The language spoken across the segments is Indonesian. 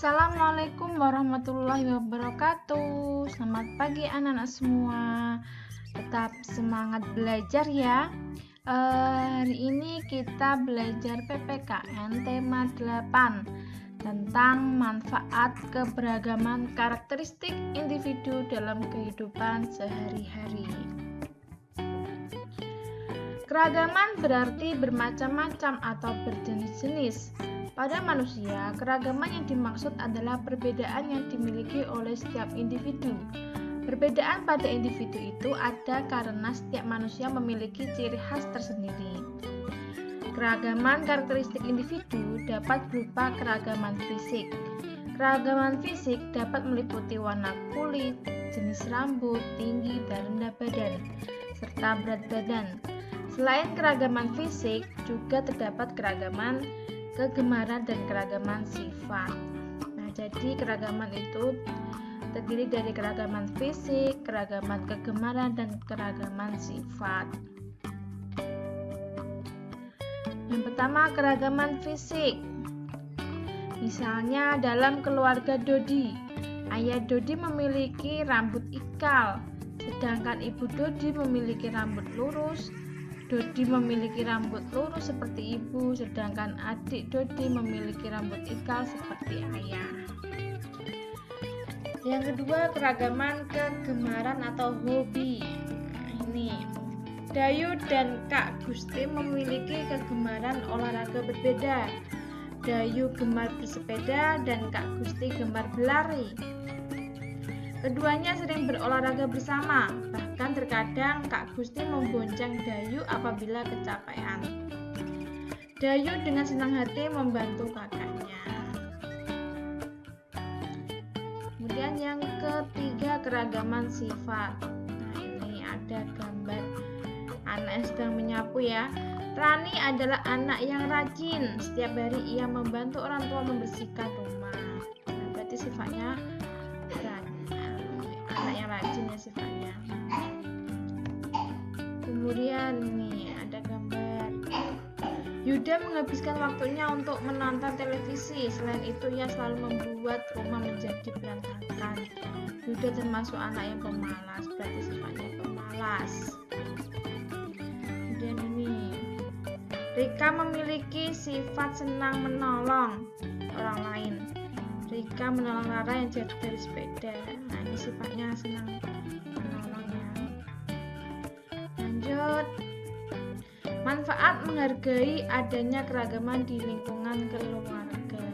Assalamualaikum warahmatullahi wabarakatuh. Selamat pagi anak-anak semua. Tetap semangat belajar ya. Hari ini kita belajar PPKN tema 8 tentang manfaat keberagaman karakteristik individu dalam kehidupan sehari-hari. Keragaman berarti bermacam-macam atau berjenis-jenis. Pada manusia, keragaman yang dimaksud adalah perbedaan yang dimiliki oleh setiap individu. Perbedaan pada individu itu ada karena setiap manusia memiliki ciri khas tersendiri. Keragaman karakteristik individu dapat berupa keragaman fisik. Keragaman fisik dapat meliputi warna kulit, jenis rambut, tinggi dan rendah badan, serta berat badan. Selain keragaman fisik, juga terdapat keragaman kegemaran dan keragaman sifat. Nah, jadi keragaman itu terdiri dari keragaman fisik, keragaman kegemaran, dan keragaman sifat. Yang pertama, keragaman fisik. Misalnya dalam keluarga Dodi, ayah Dodi memiliki rambut ikal, sedangkan ibu Dodi memiliki rambut lurus. Dodi memiliki rambut lurus seperti ibu, sedangkan adik Dodi memiliki rambut ikal seperti ayah. Yang kedua, keragaman kegemaran atau hobi. Nah, ini Dayu dan Kak Gusti memiliki kegemaran olahraga berbeda. Dayu gemar bersepeda dan Kak Gusti gemar berlari. Keduanya sering berolahraga bersama, bahkan terkadang Kak Gusti membonceng Dayu apabila kecapean. Dayu dengan senang hati membantu kakaknya. Kemudian yang ketiga, keragaman sifat. Nah, ini ada gambar anak yang sedang menyapu ya. Rani adalah anak yang rajin. Setiap hari ia membantu orang tua membersihkan rumah. Nah, berarti sifatnya anak yang rajin ya sifatnya. Kemudian nih ada gambar Yuda menghabiskan waktunya untuk menonton televisi. Selain itu ia selalu membuat rumah menjadi berantakan. Yuda termasuk anak yang pemalas, berarti sifatnya pemalas. Kemudian ini Rika memiliki sifat senang menolong orang lain. Rika menolong Rara yang jatuh dari sepeda. Nah, ini sifatnya senang menolong ya. Lanjut. Manfaat menghargai adanya keragaman di lingkungan keluarga.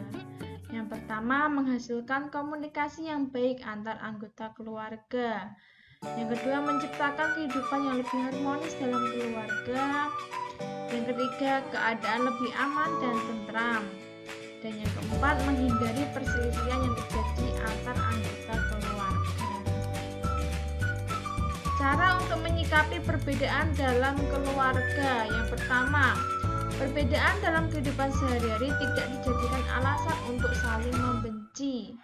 Yang pertama, menghasilkan komunikasi yang baik antar anggota keluarga. Yang kedua, menciptakan kehidupan yang lebih harmonis dalam keluarga. Yang ketiga, keadaan lebih aman dan tentram. Dan yang keempat, menghindari perselisihan yang terjadi antar anggota keluarga. Cara untuk menyikapi perbedaan dalam keluarga. Yang pertama, perbedaan dalam kehidupan sehari-hari tidak dijadikan alasan untuk saling membenci.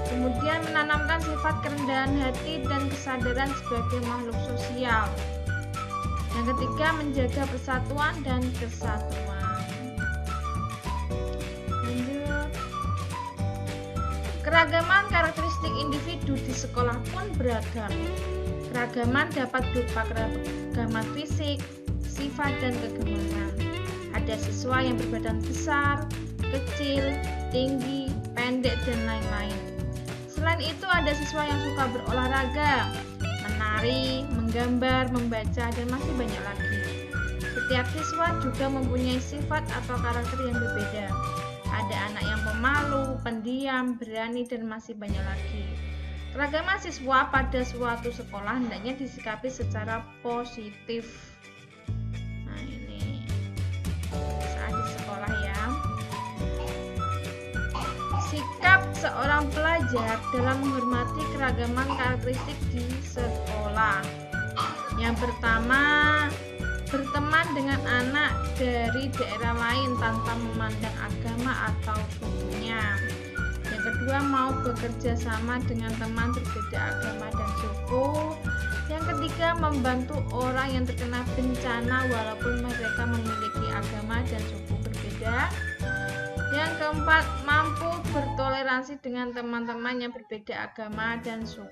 Kemudian menanamkan sifat kerendahan hati dan kesadaran sebagai makhluk sosial. Yang ketiga, menjaga persatuan dan kesatuan. Keragaman karakteristik individu di sekolah pun beragam. Keragaman dapat berupa keragaman fisik, sifat, dan kegemaran. Ada siswa yang berbadan besar, kecil, tinggi, pendek, dan lain-lain. Selain itu ada siswa yang suka berolahraga, menari, menggambar, membaca, dan masih banyak lagi. Setiap siswa juga mempunyai sifat atau karakter yang berbeda. Ada anak yang pemalu, pendiam, berani, dan masih banyak lagi. Keragaman siswa pada suatu sekolah hendaknya disikapi secara positif. Nah, ini saat di sekolah ya. Sikap seorang pelajar dalam menghormati keragaman karakteristik di sekolah. Yang pertama, berteman dengan anak dari daerah lain tanpa memandang agama atau sukunya. Yang kedua, mau bekerja sama dengan teman berbeda agama dan suku. Yang ketiga, membantu orang yang terkena bencana walaupun mereka memiliki agama dan suku berbeda. Yang keempat, mampu bertoleransi dengan teman-teman yang berbeda agama dan suku.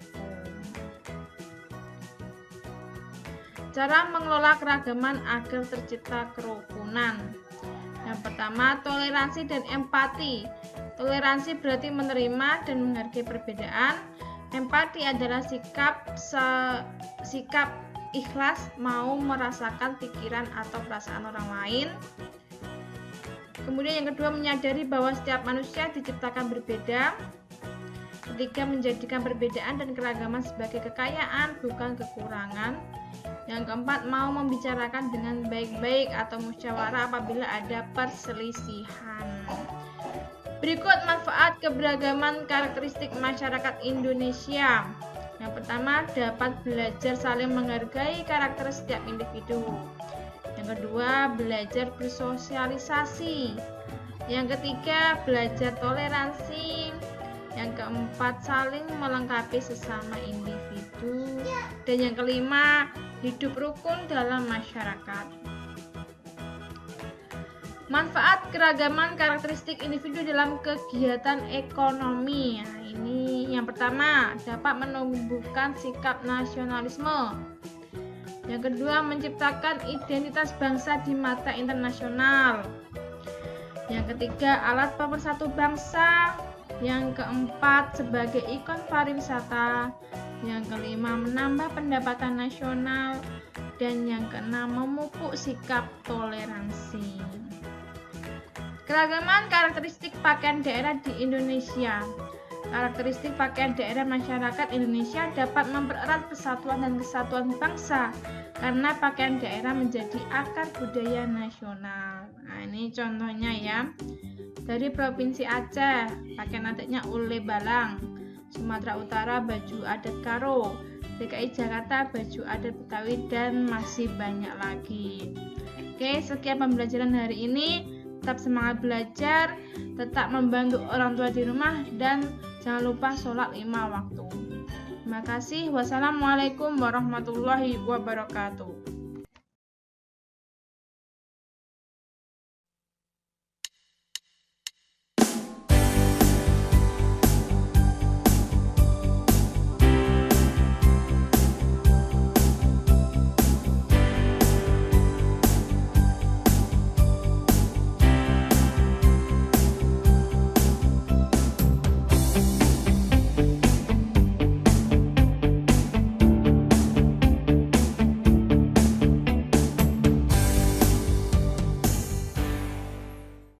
Cara mengelola keragaman agar tercipta kerukunan. Yang pertama, toleransi dan empati. Toleransi berarti menerima dan menghargai perbedaan. Empati adalah sikap ikhlas mau merasakan pikiran atau perasaan orang lain. Kemudian yang kedua, menyadari bahwa setiap manusia diciptakan berbeda. Ketiga, menjadikan perbedaan dan keragaman sebagai kekayaan, bukan kekurangan. Yang keempat, mau membicarakan dengan baik-baik atau musyawarah apabila ada perselisihan. Berikut manfaat keberagaman karakteristik masyarakat Indonesia. Yang pertama, dapat belajar saling menghargai karakter setiap individu. Yang kedua, belajar bersosialisasi. Yang ketiga, belajar toleransi. Yang keempat, saling melengkapi sesama individu. Dan yang kelima, hidup rukun dalam masyarakat. Manfaat keragaman karakteristik individu dalam kegiatan ekonomi. Nah, ini yang pertama, dapat menumbuhkan sikap nasionalisme. Yang kedua, menciptakan identitas bangsa di mata internasional. Yang ketiga, alat pemersatu bangsa. Yang keempat, sebagai ikon pariwisata. Yang kelima, menambah pendapatan nasional. Dan yang keenam, memupuk sikap toleransi. Keragaman karakteristik pakaian daerah di Indonesia. Karakteristik pakaian daerah masyarakat Indonesia dapat mempererat persatuan dan kesatuan bangsa karena pakaian daerah menjadi akar budaya nasional. Nah, ini contohnya ya. Dari Provinsi Aceh, pakaian adatnya ule balang. Sumatera Utara, baju adat karo. DKI Jakarta, baju adat Betawi, dan masih banyak lagi. Oke, sekian pembelajaran hari ini. Tetap semangat belajar, tetap membantu orang tua di rumah, dan jangan lupa sholat 5 waktu. Terima kasih. Wassalamualaikum warahmatullahi wabarakatuh.